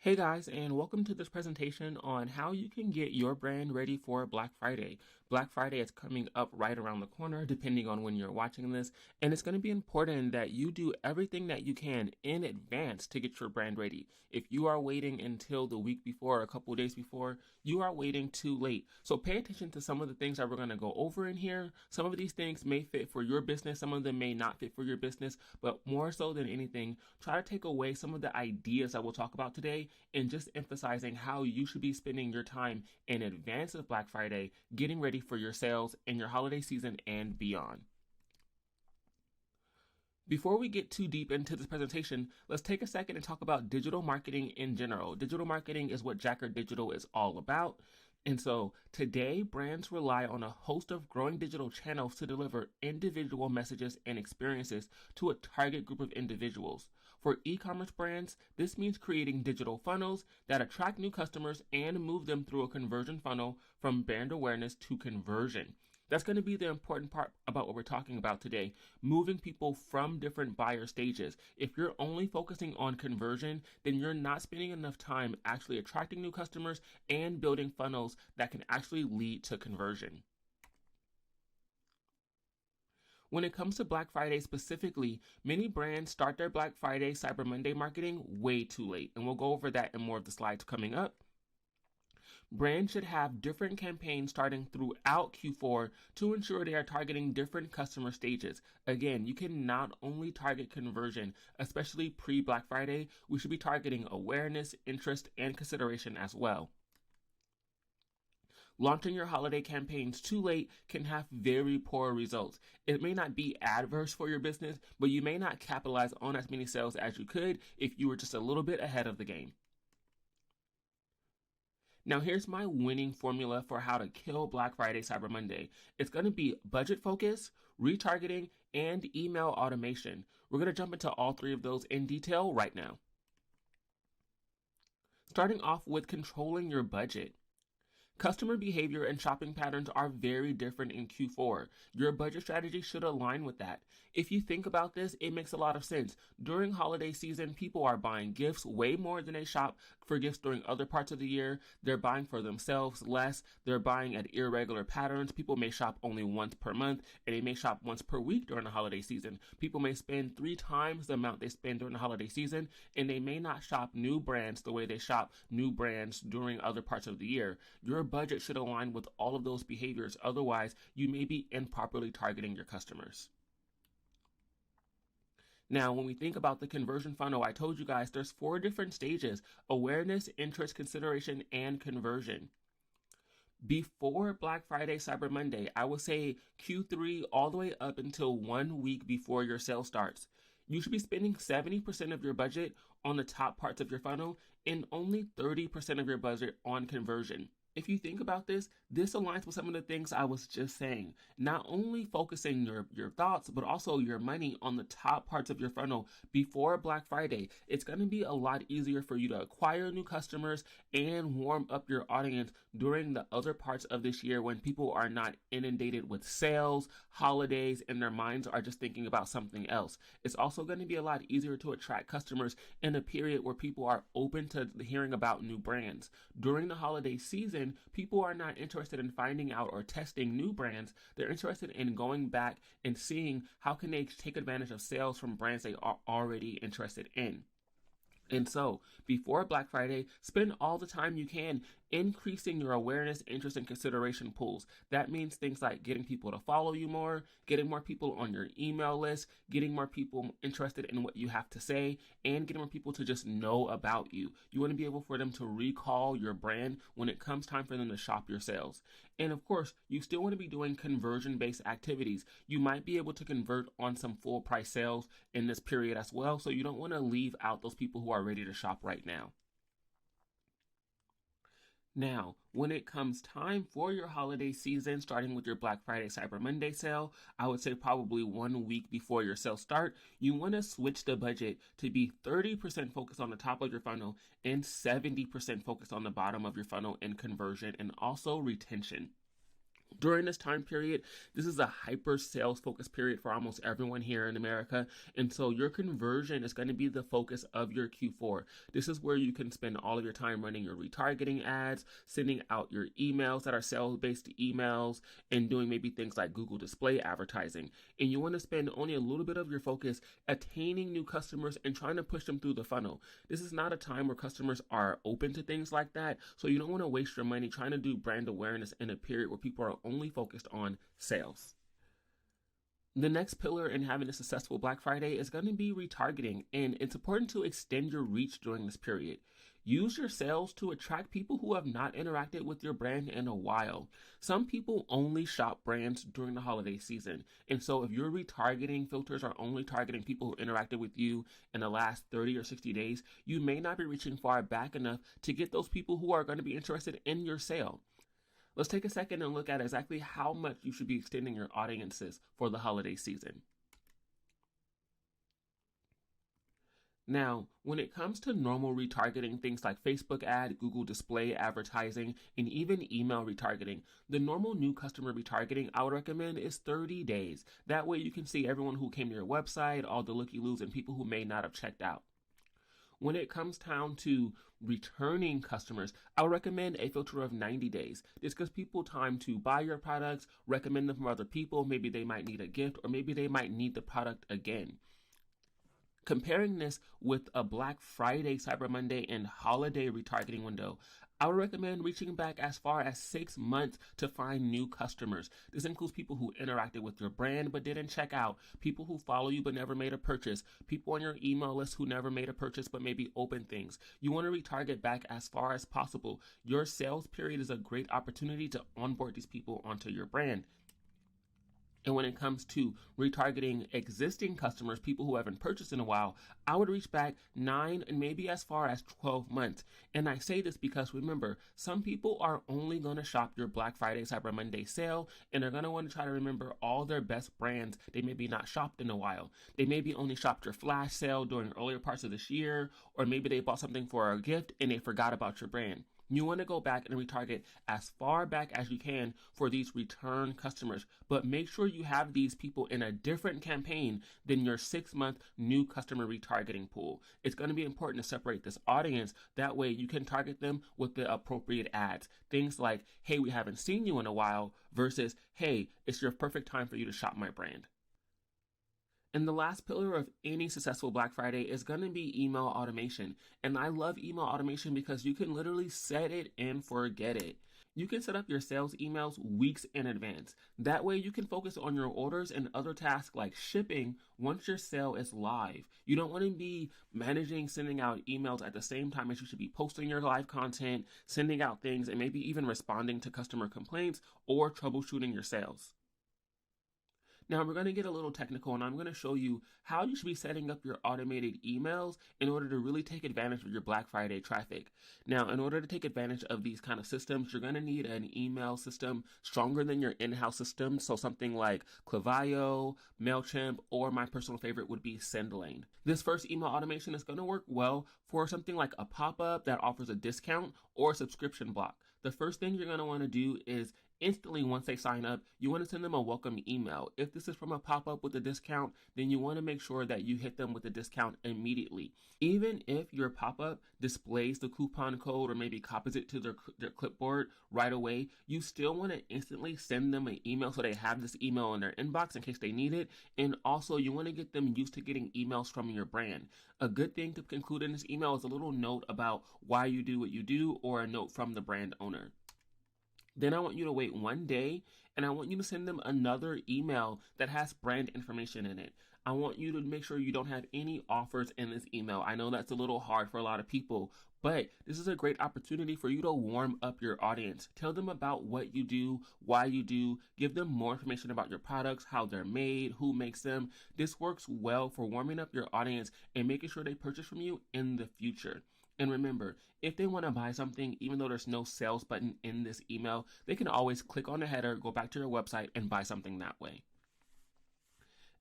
Hey guys, and welcome to this presentation on how you can get your brand ready for Black Friday. Black Friday is coming up right around the corner, depending on when you're watching this, and it's going to be important that you do everything that you can in advance to get your brand ready. If you are waiting until the week before or a couple of days before, you are waiting too late. So pay attention to some of the things that we're going to go over in here. Some of these things may fit for your business, some of them may not fit for your business, but more so than anything, try to take away some of the ideas that we'll talk about today and just emphasizing how you should be spending your time in advance of Black Friday, getting ready for your sales in your holiday season and beyond. Before we get too deep into this presentation, let's take a second and talk about digital marketing in general. Digital marketing is what Jacker Digital is all about. And so today, brands rely on a host of growing digital channels to deliver individual messages and experiences to a target group of individuals. For e-commerce brands, this means creating digital funnels that attract new customers and move them through a conversion funnel from brand awareness to conversion. That's going to be the important part about what we're talking about today, moving people from different buyer stages. If you're only focusing on conversion, then you're not spending enough time actually attracting new customers and building funnels that can actually lead to conversion. When it comes to Black Friday specifically, many brands start their Black Friday Cyber Monday marketing way too late, and we'll go over that in more of the slides coming up. Brands should have different campaigns starting throughout Q4 to ensure they are targeting different customer stages. Again, you can not only target conversion, especially pre-Black Friday, we should be targeting awareness, interest, and consideration as well. Launching your holiday campaigns too late can have very poor results. It may not be adverse for your business, but you may not capitalize on as many sales as you could if you were just a little bit ahead of the game. Now here's my winning formula for how to kill Black Friday Cyber Monday. It's going to be budget focus, retargeting, and email automation. We're going to jump into all three of those in detail right now. Starting off with controlling your budget. Customer behavior and shopping patterns are very different in Q4. Your budget strategy should align with that. If you think about this, it makes a lot of sense. During holiday season, people are buying gifts way more than they shop for gifts during other parts of the year. They're buying for themselves less. They're buying at irregular patterns. People may shop only once per month, and they may shop once per week during the holiday season. People may spend 3 times the amount they spend during the holiday season, and they may not shop new brands the way they shop new brands during other parts of the year. Your budget should align with all of those behaviors. Otherwise, you may be improperly targeting your customers. Now, when we think about the conversion funnel, I told you guys there's 4 different stages: awareness, interest, consideration, and conversion. Before Black Friday, Cyber Monday, I would say Q3 all the way up until 1 week before your sale starts. You should be spending 70% of your budget on the top parts of your funnel and only 30% of your budget on conversion. If you think about this, this aligns with some of the things I was just saying. Not only focusing your thoughts, but also your money on the top parts of your funnel before Black Friday. It's going to be a lot easier for you to acquire new customers and warm up your audience during the other parts of this year when people are not inundated with sales, holidays, and their minds are just thinking about something else. It's also going to be a lot easier to attract customers in a period where people are open to hearing about new brands. During the holiday season, people are not interested in finding out or testing new brands. They're interested in going back and seeing how can they take advantage of sales from brands they are already interested in. And so, before Black Friday, spend all the time you can increasing your awareness, interest, and consideration pools. That means things like getting people to follow you more, getting more people on your email list, getting more people interested in what you have to say, and getting more people to just know about you. You want to be able for them to recall your brand when it comes time for them to shop your sales. And of course, you still want to be doing conversion-based activities. You might be able to convert on some full price sales in this period as well, so you don't want to leave out those people who are ready to shop right now. Now, when it comes time for your holiday season, starting with your Black Friday Cyber Monday sale, I would say probably 1 week before your sales start, you want to switch the budget to be 30% focused on the top of your funnel and 70% focused on the bottom of your funnel in conversion and also retention. During this time period, this is a hyper sales focused period for almost everyone here in America. And so your conversion is going to be the focus of your Q4. This is where you can spend all of your time running your retargeting ads, sending out your emails that are sales based emails, and doing maybe things like Google display advertising. And you want to spend only a little bit of your focus attaining new customers and trying to push them through the funnel. This is not a time where customers are open to things like that. So you don't want to waste your money trying to do brand awareness in a period where people are only focused on sales. The next pillar in having a successful Black Friday is going to be retargeting, and it's important to extend your reach during this period. Use your sales to attract people who have not interacted with your brand in a while. Some people only shop brands during the holiday season, and so if your retargeting filters are only targeting people who interacted with you in the last 30 or 60 days, you may not be reaching far back enough to get those people who are going to be interested in your sale. Let's take a second and look at exactly how much you should be extending your audiences for the holiday season. Now, when it comes to normal retargeting, things like Facebook ad, Google display advertising, and even email retargeting, the normal new customer retargeting I would recommend is 30 days. That way you can see everyone who came to your website, all the looky-loos, and people who may not have checked out. When it comes down to returning customers, I would recommend a filter of 90 days. This gives people time to buy your products, recommend them from other people. Maybe they might need a gift, or maybe they might need the product again. Comparing this with a Black Friday, Cyber Monday, and holiday retargeting window, I would recommend reaching back as far as 6 months to find new customers. This includes people who interacted with your brand but didn't check out, people who follow you but never made a purchase, people on your email list who never made a purchase but maybe opened things. You want to retarget back as far as possible. Your sales period is a great opportunity to onboard these people onto your brand. And when it comes to retargeting existing customers, people who haven't purchased in a while, I would reach back 9 and maybe as far as 12 months. And I say this because remember, some people are only going to shop your Black Friday, Cyber Monday sale, and they're going to want to try to remember all their best brands they maybe not shopped in a while. They maybe only shopped your flash sale during earlier parts of this year, or maybe they bought something for a gift and they forgot about your brand. You want to go back and retarget as far back as you can for these return customers, but make sure you have these people in a different campaign than your 6-month new customer retargeting pool. It's going to be important to separate this audience. That way you can target them with the appropriate ads. Things like, hey, we haven't seen you in a while, versus, hey, it's your perfect time for you to shop my brand. And the last pillar of any successful Black Friday is going to be email automation. And I love email automation because you can literally set it and forget it. You can set up your sales emails weeks in advance. That way you can focus on your orders and other tasks like shipping once your sale is live. You don't want to be managing sending out emails at the same time as you should be posting your live content, sending out things, and maybe even responding to customer complaints or troubleshooting your sales. Now we're going to get a little technical, and I'm going to show you how you should be setting up your automated emails in order to really take advantage of your Black Friday traffic. Now, in order to take advantage of these kind of systems, you're going to need an email system stronger than your in-house system. So something like Klaviyo, MailChimp, or my personal favorite would be SendLane. This first email automation is going to work well for something like a pop-up that offers a discount or a subscription block. The first thing you're going to want to do is instantly, once they sign up, you want to send them a welcome email. If this is from a pop-up with a discount, then you want to make sure that you hit them with the discount immediately. Even if your pop-up displays the coupon code or maybe copies it to their clipboard right away, you still want to instantly send them an email so they have this email in their inbox in case they need it. And also, you want to get them used to getting emails from your brand. A good thing to conclude in this email is a little note about why you do what you do, or a note from the brand owner. Then I want you to wait 1 day, and I want you to send them another email that has brand information in it. I want you to make sure you don't have any offers in this email. I know that's a little hard for a lot of people, but this is a great opportunity for you to warm up your audience. Tell them about what you do, why you do, give them more information about your products, how they're made, who makes them. This works well for warming up your audience and making sure they purchase from you in the future. And remember, if they want to buy something, even though there's no sales button in this email, they can always click on the header, go back to your website, and buy something that way.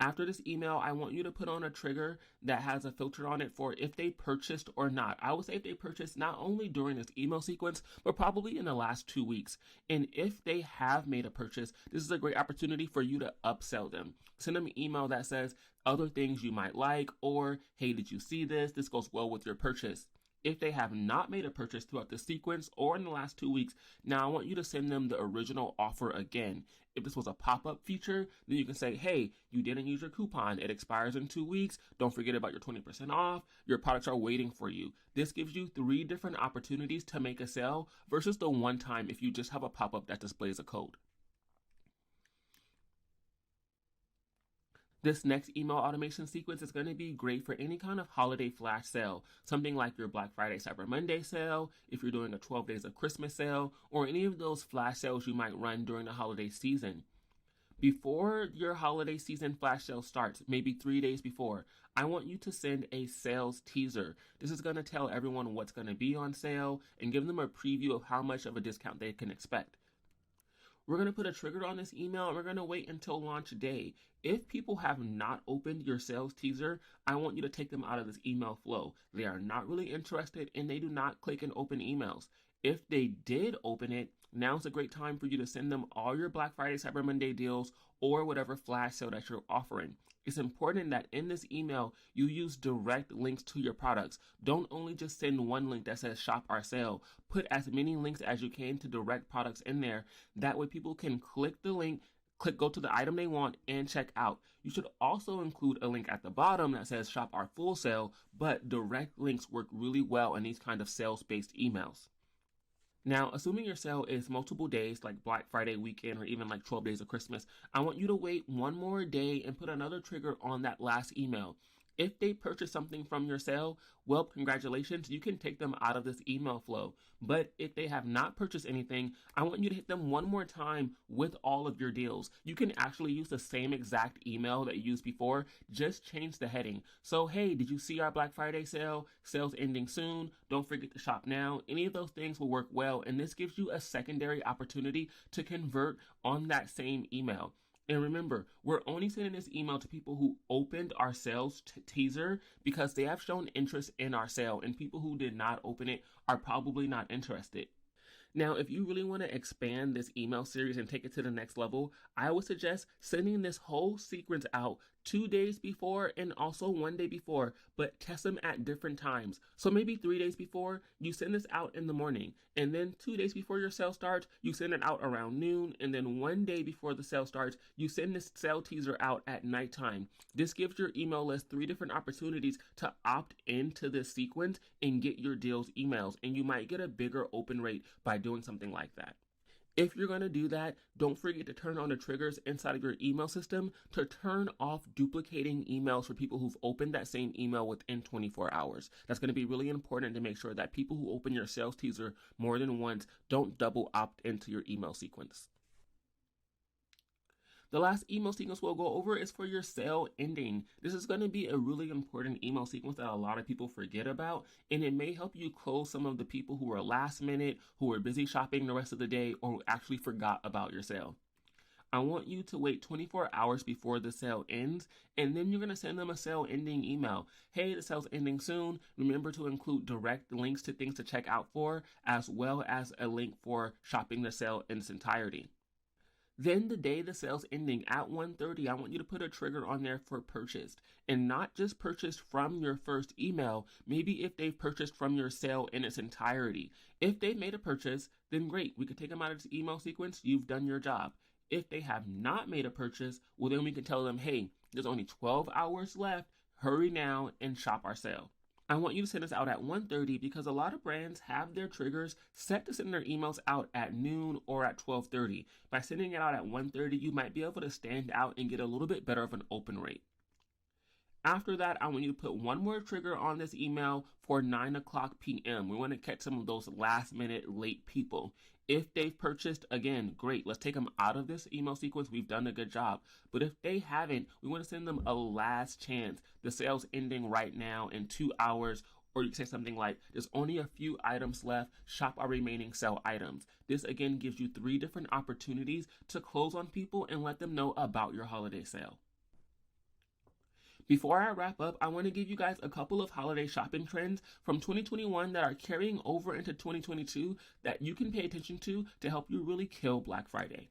After this email, I want you to put on a trigger that has a filter on it for if they purchased or not. I would say if they purchased not only during this email sequence, but probably in the last 2 weeks. And if they have made a purchase, this is a great opportunity for you to upsell them. Send them an email that says other things you might like, or hey, did you see this? This goes well with your purchase. If they have not made a purchase throughout the sequence or in the last 2 weeks, now I want you to send them the original offer again. If this was a pop-up feature, then you can say, hey, you didn't use your coupon. It expires in 2 weeks. Don't forget about your 20% off. Your products are waiting for you. This gives you 3 different opportunities to make a sale versus the one time if you just have a pop-up that displays a code. This next email automation sequence is going to be great for any kind of holiday flash sale, something like your Black Friday, Cyber Monday sale, if you're doing a 12 days of Christmas sale, or any of those flash sales you might run during the holiday season. Before your holiday season flash sale starts, maybe 3 days before, I want you to send a sales teaser. This is going to tell everyone what's going to be on sale and give them a preview of how much of a discount they can expect. We're going to put a trigger on this email and we're going to wait until launch day. If people have not opened your sales teaser, I want you to take them out of this email flow. They are not really interested and they do not click and open emails. If they did open it, now's a great time for you to send them all your Black Friday, Cyber Monday deals or whatever flash sale that you're offering. It's important that in this email, you use direct links to your products. Don't only just send one link that says shop our sale. Put as many links as you can to direct products in there. That way people can click the link, go to the item they want and check out. You should also include a link at the bottom that says shop our full sale, but direct links work really well in these kind of sales-based emails. Now, assuming your sale is multiple days, like Black Friday weekend or even like 12 days of Christmas, I want you to wait one more day and put another trigger on that last email. If they purchase something from your sale, well, congratulations, you can take them out of this email flow. But if they have not purchased anything, I want you to hit them one more time with all of your deals. You can actually use the same exact email that you used before, just change the heading. So, hey, did you see our Black Friday sale? Sales ending soon. Don't forget to shop now. Any of those things will work well, and this gives you a secondary opportunity to convert on that same email. And remember, we're only sending this email to people who opened our sales teaser because they have shown interest in our sale, and people who did not open it are probably not interested. Now, if you really want to expand this email series and take it to the next level, I would suggest sending this whole sequence out 2 days before and also 1 day before, but test them at different times. So maybe 3 days before, you send this out in the morning, and then 2 days before your sale starts, you send it out around noon, and then 1 day before the sale starts, you send this sale teaser out at nighttime. This gives your email list 3 different opportunities to opt into this sequence and get your deals emails, and you might get a bigger open rate by doing something like that. If you're going to do that, don't forget to turn on the triggers inside of your email system to turn off duplicating emails for people who've opened that same email within 24 hours. That's going to be really important to make sure that people who open your sales teaser more than once don't double opt into your email sequence. The last email sequence we'll go over is for your sale ending. This is going to be a really important email sequence that a lot of people forget about, and it may help you close some of the people who are last minute, who are busy shopping the rest of the day, or who actually forgot about your sale. I want you to wait 24 hours before the sale ends, and then you're going to send them a sale ending email. Hey, the sale's ending soon. Remember to include direct links to things to check out for, as well as a link for shopping the sale in its entirety. Then the day the sale's ending at 1:30, I want you to put a trigger on there for purchased, and not just purchased from your first email, maybe if they've purchased from your sale in its entirety. If they've made a purchase, then great, we can take them out of this email sequence, you've done your job. If they have not made a purchase, well then we can tell them, hey, there's only 12 hours left, hurry now and shop our sale. I want you to send this out at 1:30 because a lot of brands have their triggers set to send their emails out at noon or at 12:30. By sending it out at 1:30, you might be able to stand out and get a little bit better of an open rate. After that, I want you to put one more trigger on this email for 9 o'clock p.m. We want to catch some of those last minute late people. If they've purchased, again, great. Let's take them out of this email sequence. We've done a good job. But if they haven't, we want to send them a last chance. The sale's ending right now in 2 hours. Or you can say something like, there's only a few items left. Shop our remaining sale items. This, again, gives you 3 different opportunities to close on people and let them know about your holiday sale. Before I wrap up, I want to give you guys a couple of holiday shopping trends from 2021 that are carrying over into 2022 that you can pay attention to help you really kill Black Friday.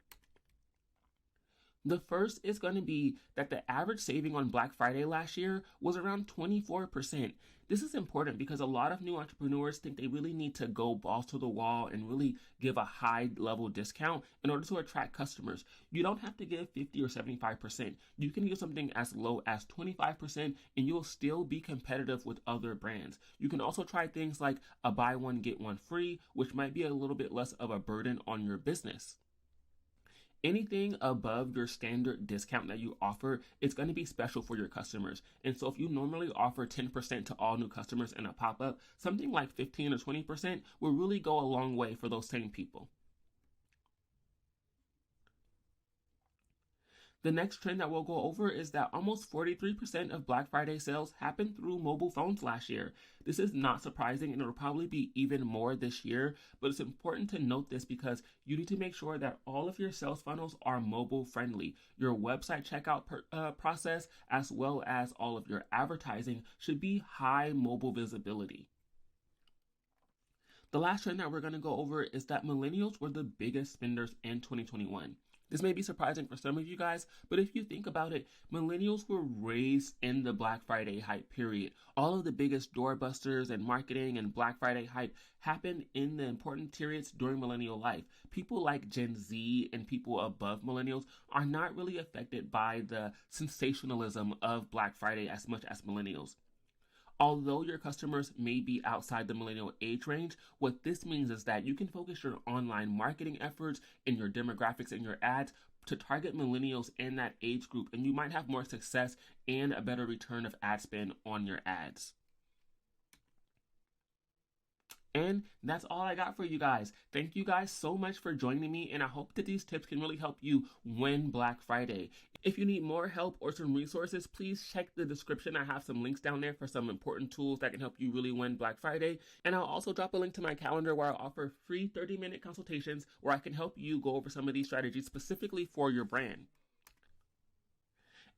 The first is going to be that the average saving on Black Friday last year was around 24%. This is important because a lot of new entrepreneurs think they really need to go balls to the wall and really give a high level discount in order to attract customers. You don't have to give 50 or 75%. You can give something as low as 25% and you'll still be competitive with other brands. You can also try things like a buy one, get one free, which might be a little bit less of a burden on your business. Anything above your standard discount that you offer, it's going to be special for your customers. And so if you normally offer 10% to all new customers in a pop-up, something like 15 or 20% will really go a long way for those same people. The next trend that we'll go over is that almost 43% of Black Friday sales happened through mobile phones last year. This is not surprising and it'll probably be even more this year, but it's important to note this because you need to make sure that all of your sales funnels are mobile friendly. Your website checkout process as well as all of your advertising should be high mobile visibility. The last trend that we're going to go over is that millennials were the biggest spenders in 2021. This may be surprising for some of you guys, but if you think about it, millennials were raised in the Black Friday hype period. All of the biggest doorbusters and marketing and Black Friday hype happened in the important periods during millennial life. People like Gen Z and people above millennials are not really affected by the sensationalism of Black Friday as much as millennials. Although your customers may be outside the millennial age range, what this means is that you can focus your online marketing efforts and your demographics and your ads to target millennials in that age group, and you might have more success and a better return of ad spend on your ads. And that's all I got for you guys. Thank you guys so much for joining me, and I hope that these tips can really help you win Black Friday. If you need more help or some resources, please check the description. I have some links down there for some important tools that can help you really win Black Friday. And I'll also drop a link to my calendar where I offer free 30-minute consultations where I can help you go over some of these strategies specifically for your brand.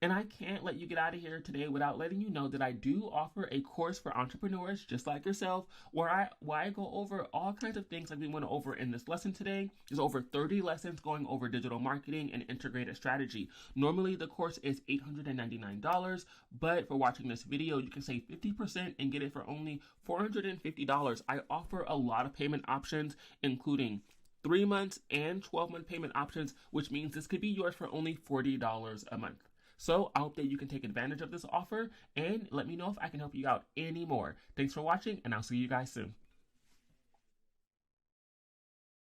And I can't let you get out of here today without letting you know that I do offer a course for entrepreneurs just like yourself where I go over all kinds of things like we went over in this lesson today. There's over 30 lessons going over digital marketing and integrated strategy. Normally the course is $899, but for watching this video, you can save 50% and get it for only $450. I offer a lot of payment options, including 3 months and 12-month payment options, which means this could be yours for only $40 a month. So I hope that you can take advantage of this offer and let me know if I can help you out any more. Thanks for watching, and I'll see you guys soon.